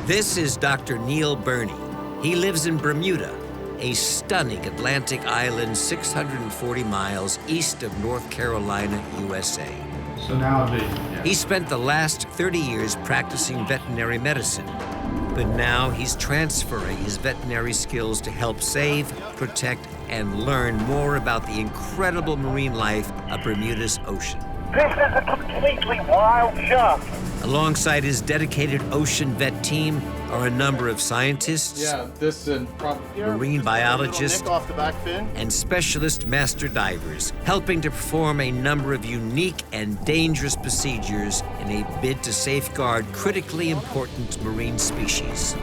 This is Dr. Neil Burnie. He lives in Bermuda, a stunning Atlantic island 640 miles east of North Carolina, USA. So now yeah. He spent the last 30 years practicing veterinary medicine, but now he's transferring his veterinary skills to help save, protect, and learn more about the incredible marine life of Bermuda's ocean. This is a completely wild shark. Alongside his dedicated ocean vet team are a number of scientists, marine biologists, off the back fin. and specialist master divers, helping to perform a number of unique and dangerous procedures in a bid to safeguard critically important marine species.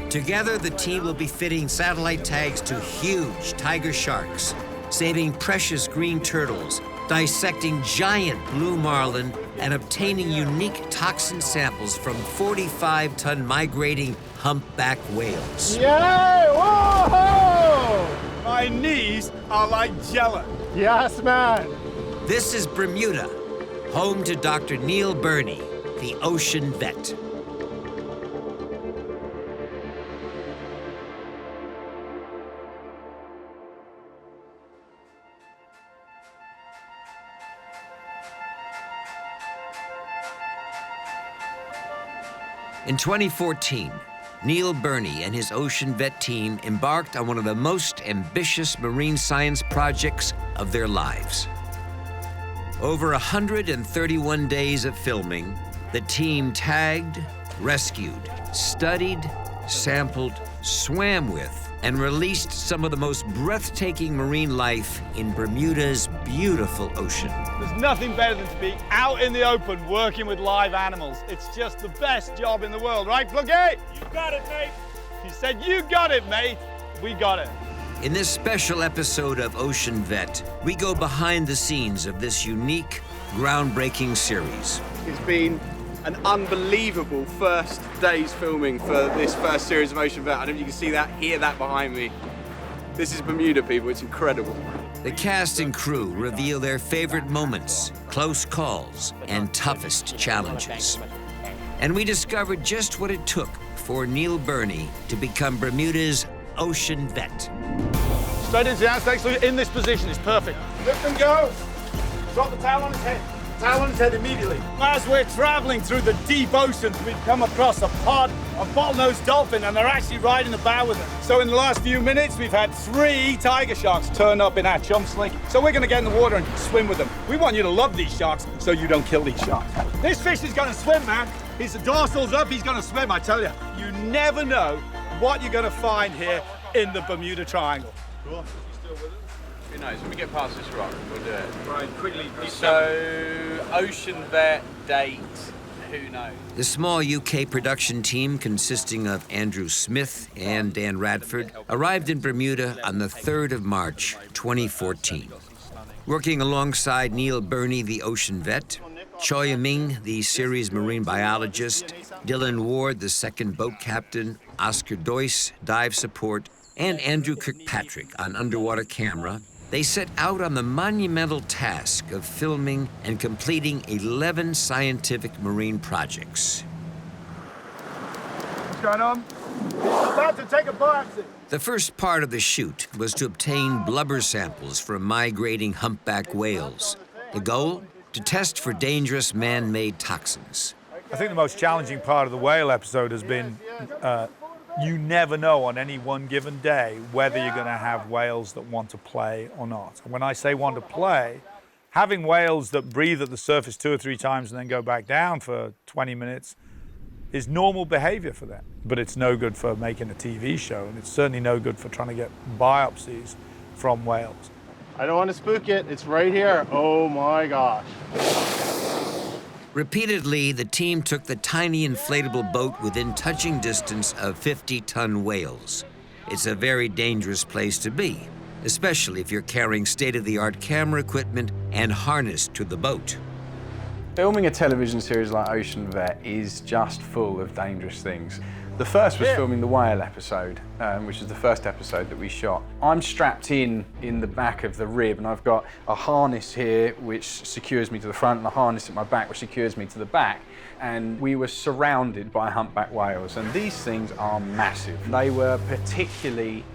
Together, the team will be fitting satellite tags to huge tiger sharks, saving precious green turtles, dissecting giant blue marlin, and obtaining unique toxin samples from 45-ton migrating humpback whales. Yay! Whoa! My knees are like jello. Yes, man. This is Bermuda, home to Dr. Neil Burnie, the ocean vet. In 2014, Neil Burnie and his ocean vet team embarked on one of the most ambitious marine science projects of their lives. Over 131 days of filming, the team tagged, rescued, studied, sampled, swam with, and released some of the most breathtaking marine life in Bermuda's beautiful ocean. There's nothing better than to be out in the open working with live animals. It's just the best job in the world, right, Pluggy? You got it, mate. He said, you got it, mate. We got it. In this special episode of Ocean Vet, we go behind the scenes of this unique, groundbreaking series. It's been an unbelievable first day's filming for this first series of Ocean Vet. I don't know if you can see that, hear that behind me. This is Bermuda, people. It's incredible. The cast and crew reveal their favorite moments, close calls, and toughest challenges. And we discovered just what it took for Neil Burnie to become Bermuda's ocean vet. Straight into the outside, so in this position is perfect. Lift and go. Drop the towel on his head. Towel on his head immediately. As we're traveling through the deep oceans, we've come across a pod of bottlenose dolphin, and they're actually riding the bow with us. So in the last few minutes, we've had 3 tiger sharks turn up in our chum sling. So we're gonna get in the water and swim with them. We want you to love these sharks so you don't kill these sharks. This fish is gonna swim, man. His dorsal's up, he's gonna swim, I tell you. You never know what you're gonna find here in the Bermuda Triangle. Cool. You still with us? Who knows? When we get past this rock, we'll do it. Right, quickly. So, Ocean Vet, date, who knows? The small UK production team, consisting of Andrew Smith and Dan Radford, arrived in Bermuda on the 3rd of March, 2014. Working alongside Neil Burnie, the ocean vet, Choi Ming, the series marine biologist, Dylan Ward, the second boat captain, Oscar Doyce, dive support, and Andrew Kirkpatrick on underwater camera, they set out on the monumental task of filming and completing 11 scientific marine projects. What's going on? He's about to take a biopsy. The first part of the shoot was to obtain blubber samples from migrating humpback whales. The goal? To test for dangerous man-made toxins. I think the most challenging part of the whale episode has been you never know on any one given day whether you're going to have whales that want to play or not. And when I say want to play, having whales that breathe at the surface 2 or 3 times and then go back down for 20 minutes is normal behavior for them. But it's no good for making a TV show, and it's certainly no good for trying to get biopsies from whales. I don't want to spook it. It's right here. Oh my gosh. Repeatedly, the team took the tiny inflatable boat within touching distance of 50-ton whales. It's a very dangerous place to be, especially if you're carrying state-of-the-art camera equipment and harnessed to the boat. Filming a television series like Ocean Vet is just full of dangerous things. The first was filming the whale episode, which is the first episode that we shot. I'm strapped in the back of the rib, and I've got a harness here which secures me to the front, and a harness at my back which secures me to the back. And we were surrounded by humpback whales, and these things are massive. They were particularly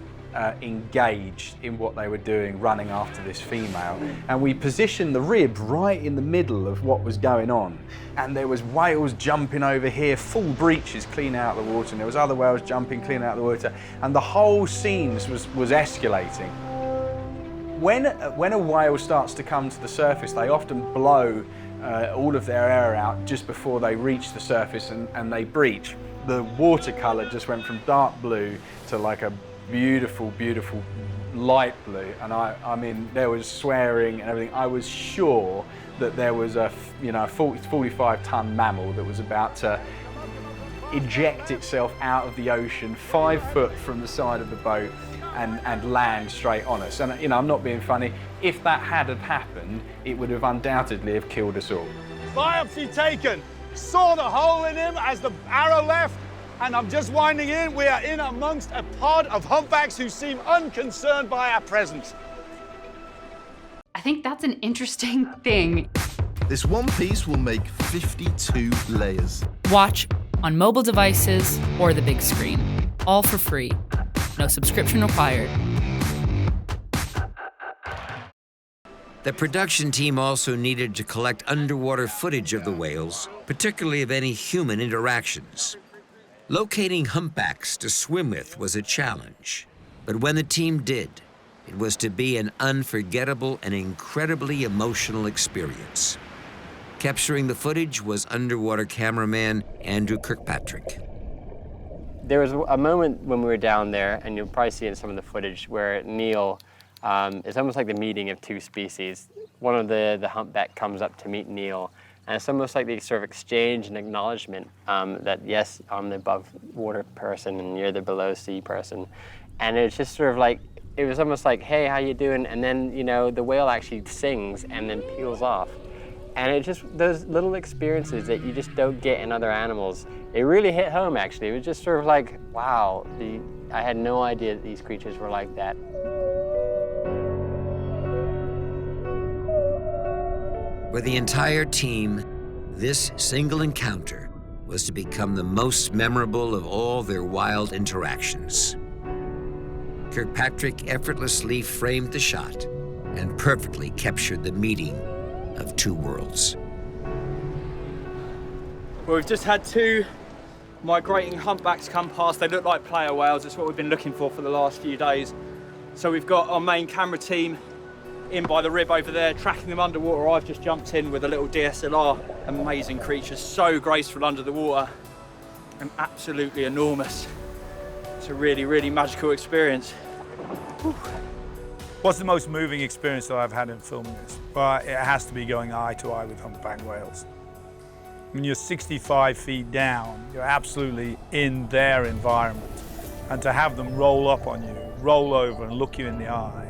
engaged in what they were doing, running after this female. And we positioned the rib right in the middle of what was going on. And there was whales jumping over here, full breaches clean out of the water, and there was other whales jumping clean out of the water. And the whole scene was escalating. When a whale starts to come to the surface, they often blow all of their air out just before they reach the surface and they breach. The watercolor just went from dark blue to like a beautiful, beautiful light blue, and I mean, there was swearing and everything. I was sure that there was a 45-ton mammal that was about to eject itself out of the ocean 5 foot from the side of the boat and land straight on us. And I'm not being funny. If that had happened, it would have undoubtedly have killed us all. Biopsy taken. Saw the hole in him as the arrow left. And I'm just winding in. We are in amongst a pod of humpbacks who seem unconcerned by our presence. I think that's an interesting thing. This one piece will make 52 layers. Watch on mobile devices or the big screen. All for free. No subscription required. The production team also needed to collect underwater footage of the whales, particularly of any human interactions. Locating humpbacks to swim with was a challenge, but when the team did, it was to be an unforgettable and incredibly emotional experience. Capturing the footage was underwater cameraman Andrew Kirkpatrick. There was a moment when we were down there, and you'll probably see in some of the footage, where Neil, it's almost like the meeting of two species. One of the humpback comes up to meet Neil, and it's almost like the sort of exchange and acknowledgement that, yes, I'm the above water person and you're the below sea person. And it's just sort of like, it was almost like, hey, how you doing? And then, the whale actually sings and then peels off. And it just, those little experiences that you just don't get in other animals, it really hit home, actually. It was just sort of like, wow, I had no idea that these creatures were like that. For the entire team, this single encounter was to become the most memorable of all their wild interactions. Kirkpatrick effortlessly framed the shot and perfectly captured the meeting of two worlds. Well, we've just had 2 migrating humpbacks come past. They look like player whales. It's what we've been looking for the last few days. So we've got our main camera team in by the rib over there, tracking them underwater. I've just jumped in with a little DSLR. Amazing creatures, so graceful under the water and absolutely enormous. It's a really, really magical experience. Whew. What's the most moving experience that I've had in filming this? Well, it has to be going eye to eye with humpback whales. When you're 65 feet down, you're absolutely in their environment. And to have them roll up on you, roll over and look you in the eye,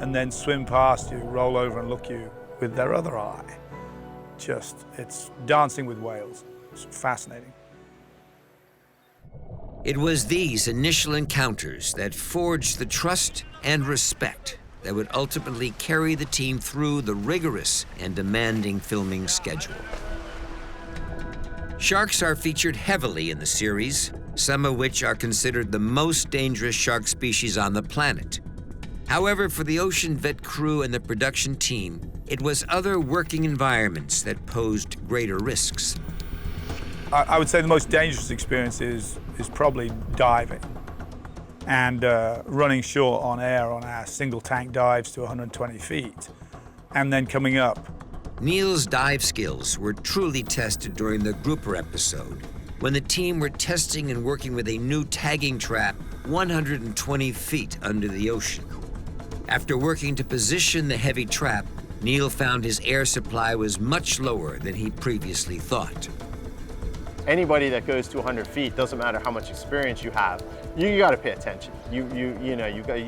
and then swim past you, roll over and look you with their other eye. It's dancing with whales. It's fascinating. It was these initial encounters that forged the trust and respect that would ultimately carry the team through the rigorous and demanding filming schedule. Sharks are featured heavily in the series, some of which are considered the most dangerous shark species on the planet. However, for the Ocean Vet crew and the production team, it was other working environments that posed greater risks. I would say the most dangerous experience is probably diving and running short on air on our single tank dives to 120 feet and then coming up. Neil's dive skills were truly tested during the grouper episode, when the team were testing and working with a new tagging trap 120 feet under the ocean. After working to position the heavy trap, Neil found his air supply was much lower than he previously thought. Anybody that goes to 100 feet, doesn't matter how much experience you have, you got to pay attention. You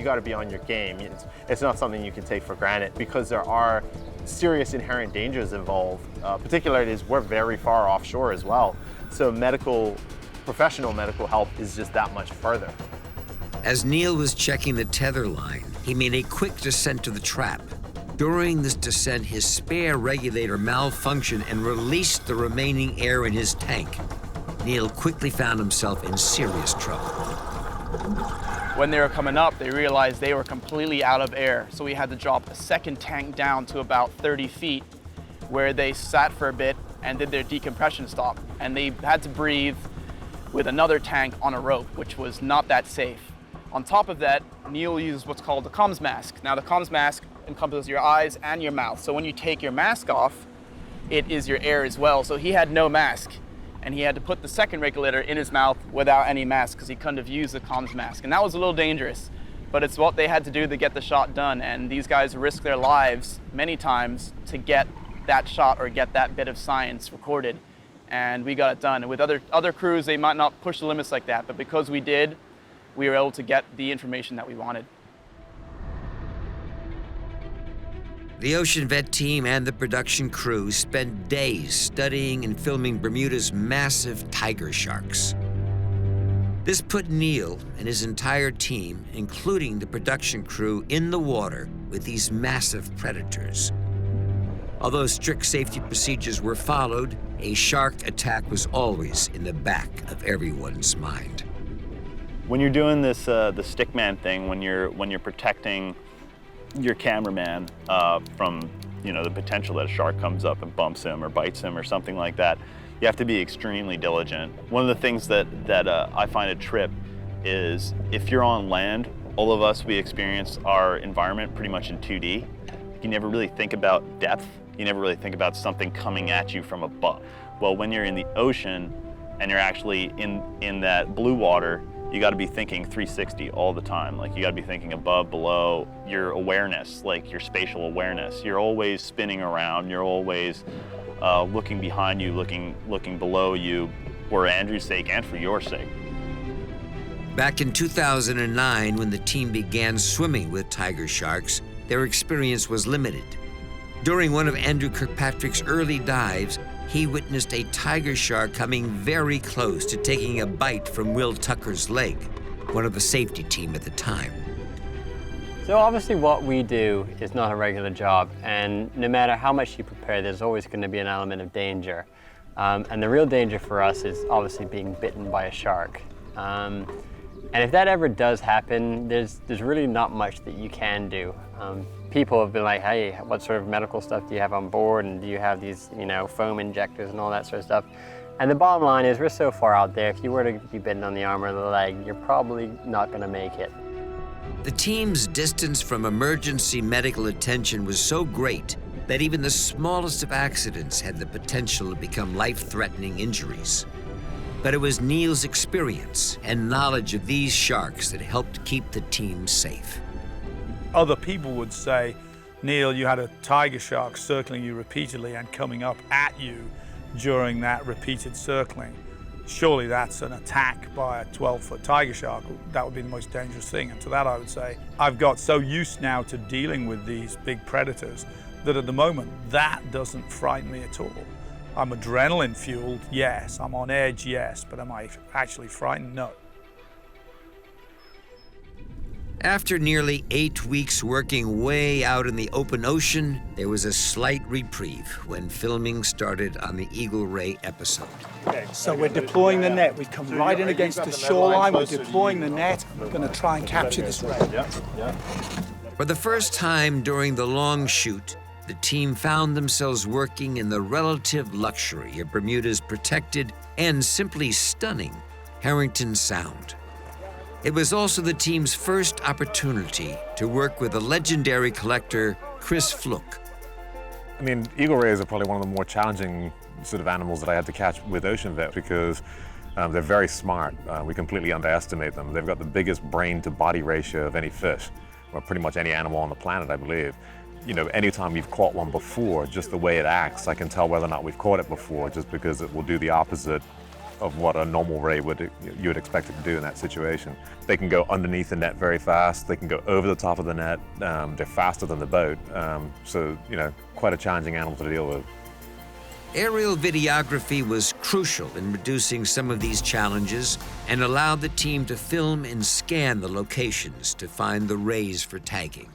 got to be on your game. It's not something you can take for granted because there are serious inherent dangers involved. Particularly as we're very far offshore as well. So medical Professional medical help is just that much further. As Neil was checking the tether line, he made a quick descent to the trap. During this descent, his spare regulator malfunctioned and released the remaining air in his tank. Neil quickly found himself in serious trouble. When they were coming up, they realized they were completely out of air, so we had to drop a second tank down to about 30 feet, where they sat for a bit and did their decompression stop. And they had to breathe with another tank on a rope, which was not that safe. On top of that, Neil used what's called the comms mask. Now the comms mask encompasses your eyes and your mouth. So when you take your mask off, it is your air as well. So he had no mask, and he had to put the second regulator in his mouth without any mask because he couldn't have used the comms mask. And that was a little dangerous, but it's what they had to do to get the shot done. And these guys risked their lives many times to get that shot or get that bit of science recorded. And we got it done. And with other crews, they might not push the limits like that, but because we did, we were able to get the information that we wanted. The Ocean Vet team and the production crew spent days studying and filming Bermuda's massive tiger sharks. This put Neil and his entire team, including the production crew, in the water with these massive predators. Although strict safety procedures were followed, a shark attack was always in the back of everyone's mind. When you're doing this, the stickman thing, when you're protecting your cameraman from, the potential that a shark comes up and bumps him or bites him or something like that, you have to be extremely diligent. One of the things that I find a trip is if you're on land, all of us, we experience our environment pretty much in 2D. You never really think about depth. You never really think about something coming at you from above. Well, when you're in the ocean and you're actually in that blue water, you got to be thinking 360 all the time. Like you got to be thinking above, below, your awareness, like your spatial awareness. You're always spinning around. You're always looking behind you, looking below you, for Andrew's sake and for your sake. Back in 2009, when the team began swimming with tiger sharks, their experience was limited. During one of Andrew Kirkpatrick's early dives, he witnessed a tiger shark coming very close to taking a bite from Will Tucker's leg, one of the safety team at the time. So obviously what we do is not a regular job, and no matter how much you prepare, there's always going to be an element of danger. And the real danger for us is obviously being bitten by a shark. And if that ever does happen, there's really not much that you can do. People have been like, hey, what sort of medical stuff do you have on board? And do you have these, foam injectors and all that sort of stuff? And the bottom line is we're so far out there, if you were to be bitten on the arm or the leg, you're probably not gonna make it. The team's distance from emergency medical attention was so great that even the smallest of accidents had the potential to become life-threatening injuries. But it was Neil's experience and knowledge of these sharks that helped keep the team safe. Other people would say, Neil, you had a tiger shark circling you repeatedly and coming up at you during that repeated circling. Surely that's an attack by a 12-foot tiger shark. That would be the most dangerous thing. And to that I would say, I've got so used now to dealing with these big predators that at the moment, that doesn't frighten me at all. I'm adrenaline fueled, yes. I'm on edge, yes. But am I actually frightened? No. After nearly 8 weeks working way out in the open ocean, there was a slight reprieve when filming started on the Eagle Ray episode. So we're deploying the net. We come right in against the shoreline. We're deploying the net. We're going to try and capture this ray. For the first time during the long shoot, the team found themselves working in the relative luxury of Bermuda's protected and simply stunning Harrington Sound. It was also the team's first opportunity to work with the legendary collector, Chris Fluke. I mean, eagle rays are probably one of the more challenging sort of animals that I had to catch with Ocean Vet because they're very smart. We completely underestimate them. They've got the biggest brain to body ratio of any fish, or pretty much any animal on the planet, I believe. Anytime you've caught one before, just the way it acts, I can tell whether or not we've caught it before just because it will do the opposite of what a normal ray you would expect it to do in that situation. They can go underneath the net very fast. They can go over the top of the net. They're faster than the boat. So, quite a challenging animal to deal with. Aerial videography was crucial in reducing some of these challenges and allowed the team to film and scan the locations to find the rays for tagging.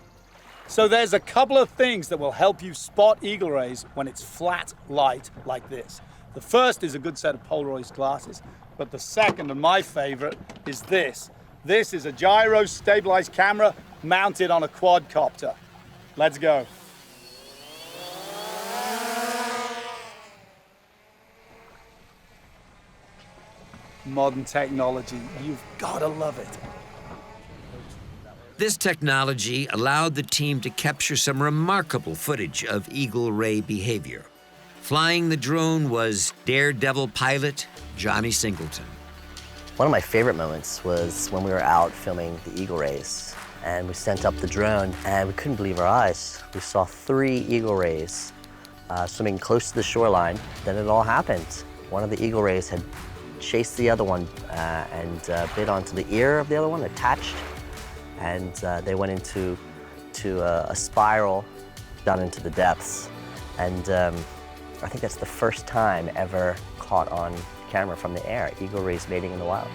So there's a couple of things that will help you spot eagle rays when it's flat light like this. The first is a good set of Polaroid glasses, but the second, and my favorite, is this. This is a gyro stabilized camera mounted on a quadcopter. Let's go. Modern technology, you've got to love it. This technology allowed the team to capture some remarkable footage of eagle ray behavior. Flying the drone was daredevil pilot Johnny Singleton. One of my favorite moments was when we were out filming the eagle rays, and we sent up the drone, and we couldn't believe our eyes. We saw 3 eagle rays swimming close to the shoreline. Then it all happened. One of the eagle rays had chased the other one and bit onto the ear of the other one, attached, and they went into a spiral down into the depths. And I think that's the first time ever caught on camera from the air, eagle rays mating in the wild.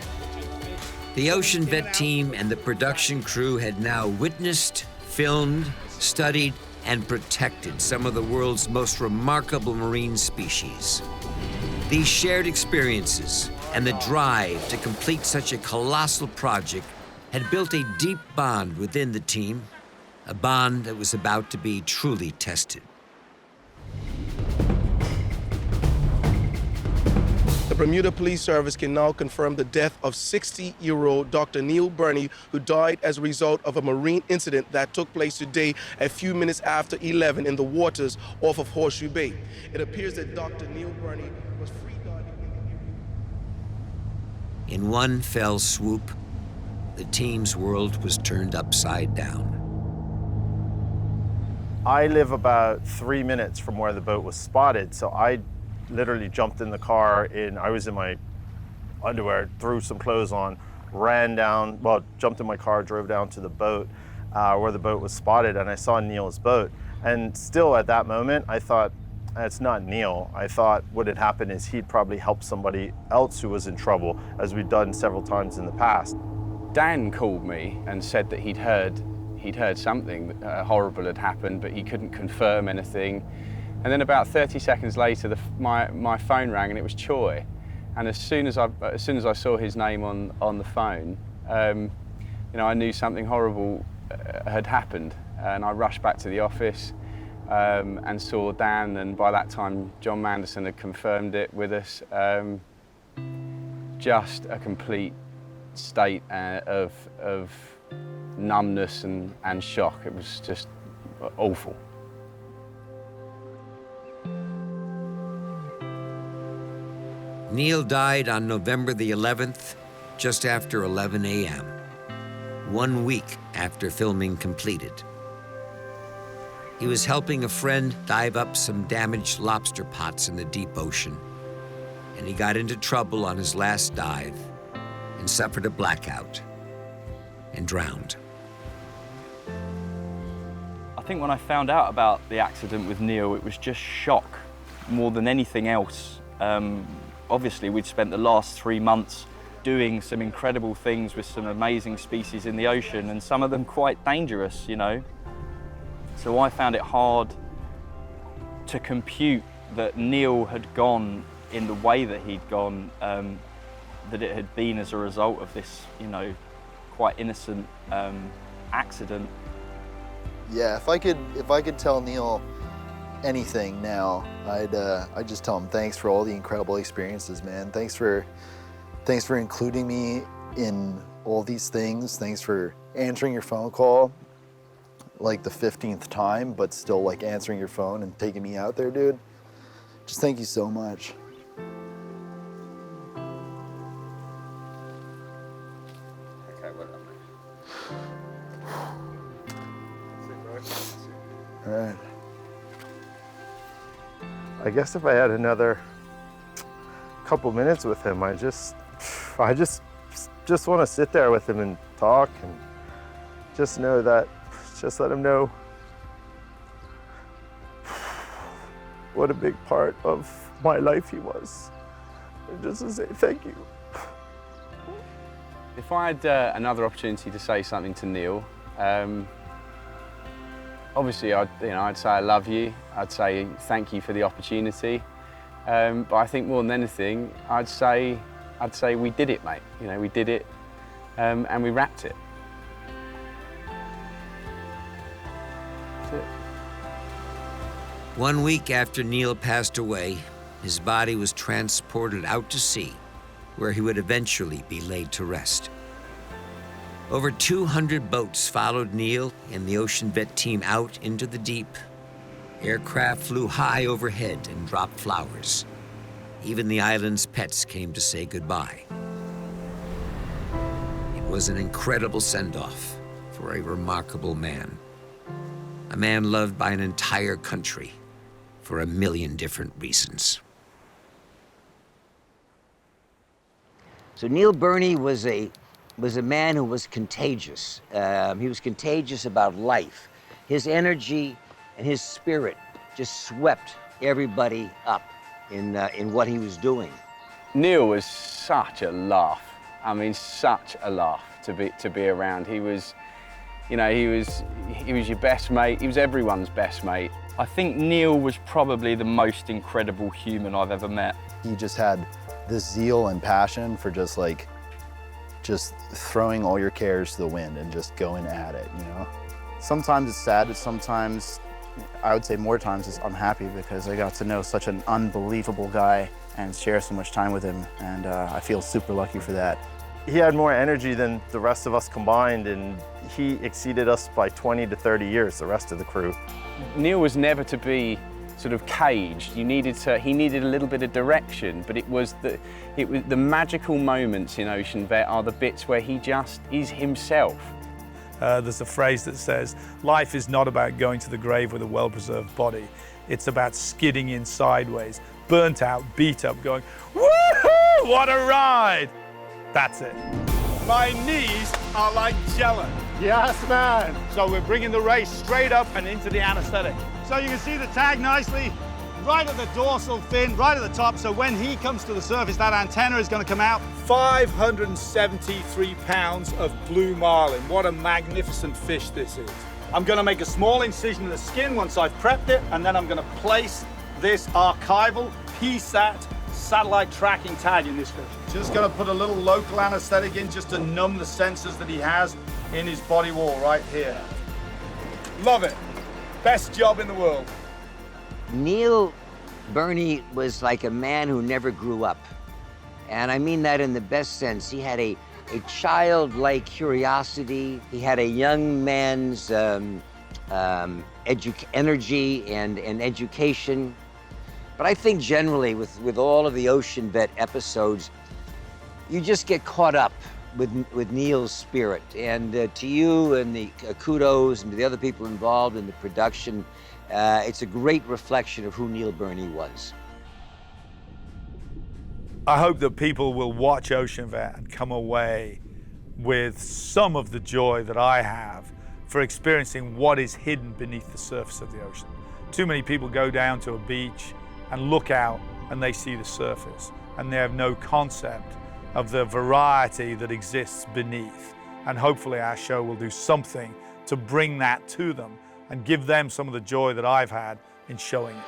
The Ocean Vet team and the production crew had now witnessed, filmed, studied, and protected some of the world's most remarkable marine species. These shared experiences and the drive to complete such a colossal project had built a deep bond within the team, a bond that was about to be truly tested. The Bermuda Police Service can now confirm the death of 60-year-old Dr. Neil Burnie, who died as a result of a marine incident that took place today a few minutes after 11 in the waters off of Horseshoe Bay. It appears that Dr. Neil Burnie was free diving In one fell swoop, the team's world was turned upside down. I live about 3 minutes from where the boat was spotted, so I literally jumped in the car I was in my underwear, threw some clothes on, ran down, well, jumped in my car, drove down to the boat where the boat was spotted, and I saw Neil's boat. And still at that moment, I thought, it's not Neil. I thought what had happened is he'd probably helped somebody else who was in trouble, as we've done several times in the past. Dan called me and said that he'd heard something horrible had happened, but he couldn't confirm anything. And then about 30 seconds later, my phone rang and it was Choi. And as soon as I saw his name on the phone, I knew something horrible had happened. And I rushed back to the office and saw Dan, and by that time, John Manderson had confirmed it with us. Just a complete state of numbness and shock. It was just awful. Neil died on November the 11th, just after 11 a.m., 1 week after filming completed. He was helping a friend dive up some damaged lobster pots in the deep ocean, and he got into trouble on his last dive and suffered a blackout and drowned. I think when I found out about the accident with Neil, it was just shock more than anything else. Obviously, we'd spent the last 3 months doing some incredible things with some amazing species in the ocean, and some of them quite dangerous, So I found it hard to compute that Neil had gone in the way that he'd gone, that it had been as a result of this, quite innocent accident. Yeah, if I could tell Neil anything now, I'd just tell him thanks for all the incredible experiences, man. Thanks for including me in all these things. Thanks for answering your phone call like the 15th time, but still like answering your phone and taking me out there, dude. Just thank you so much. All right. I guess if I had another couple minutes with him, I just want to sit there with him and talk and just know that, just let him know what a big part of my life he was. And just to say thank you. If I had another opportunity to say something to Neil, obviously I'd say I love you. I'd say thank you for the opportunity. But I think more than anything, I'd say we did it, mate. You know, we did it, and we wrapped it. That's it. 1 week after Neil passed away, his body was transported out to sea, where he would eventually be laid to rest. Over 200 boats followed Neil and the Ocean Vet team out into the deep. Aircraft flew high overhead and dropped flowers. Even the island's pets came to say goodbye. It was an incredible send-off for a remarkable man. A man loved by an entire country for a million different reasons. So Neil Burnie was a man who was contagious. He was contagious about life. His energy and his spirit just swept everybody up in what he was doing. Neil was such a laugh. I mean, such a laugh to be around. He was, you know, he was your best mate. He was everyone's best mate. I think Neil was probably the most incredible human I've ever met. He just had this zeal and passion for just throwing all your cares to the wind and just going at it, you know? Sometimes it's sad, but sometimes, I would say more times, it's unhappy because I got to know such an unbelievable guy and share so much time with him, and I feel super lucky for that. He had more energy than the rest of us combined, and he exceeded us by 20 to 30 years, the rest of the crew. Neil was never to be sort of caged. He needed a little bit of direction, but it was the magical moments in Ocean Vet are the bits where he just is himself. There's a phrase that says, life is not about going to the grave with a well-preserved body. It's about skidding in sideways, burnt out, beat up, going, woohoo, what a ride! That's it. My knees are like jello. Yes, man. So we're bringing the race straight up and into the anesthetic. So you can see the tag nicely, right at the dorsal fin, right at the top. So when he comes to the surface, that antenna is going to come out. 573 pounds of blue marlin. What a magnificent fish this is. I'm going to make a small incision in the skin once I've prepped it, and then I'm going to place this archival PSAT satellite tracking tag in this fish. Just going to put a little local anesthetic in just to numb the sensors that he has in his body wall right here. Love it. Best job in the world. Neil Burnie was like a man who never grew up. And I mean that in the best sense. He had a childlike curiosity. He had a young man's energy and education. But I think generally with all of the Ocean Vet episodes, you just get caught up with Neil's spirit. And to you and the kudos and to the other people involved in the production, it's a great reflection of who Neil Burnie was. I hope that people will watch Ocean Vet and come away with some of the joy that I have for experiencing what is hidden beneath the surface of the ocean. Too many people go down to a beach and look out and they see the surface and they have no concept of the variety that exists beneath. And hopefully our show will do something to bring that to them and give them some of the joy that I've had in showing it.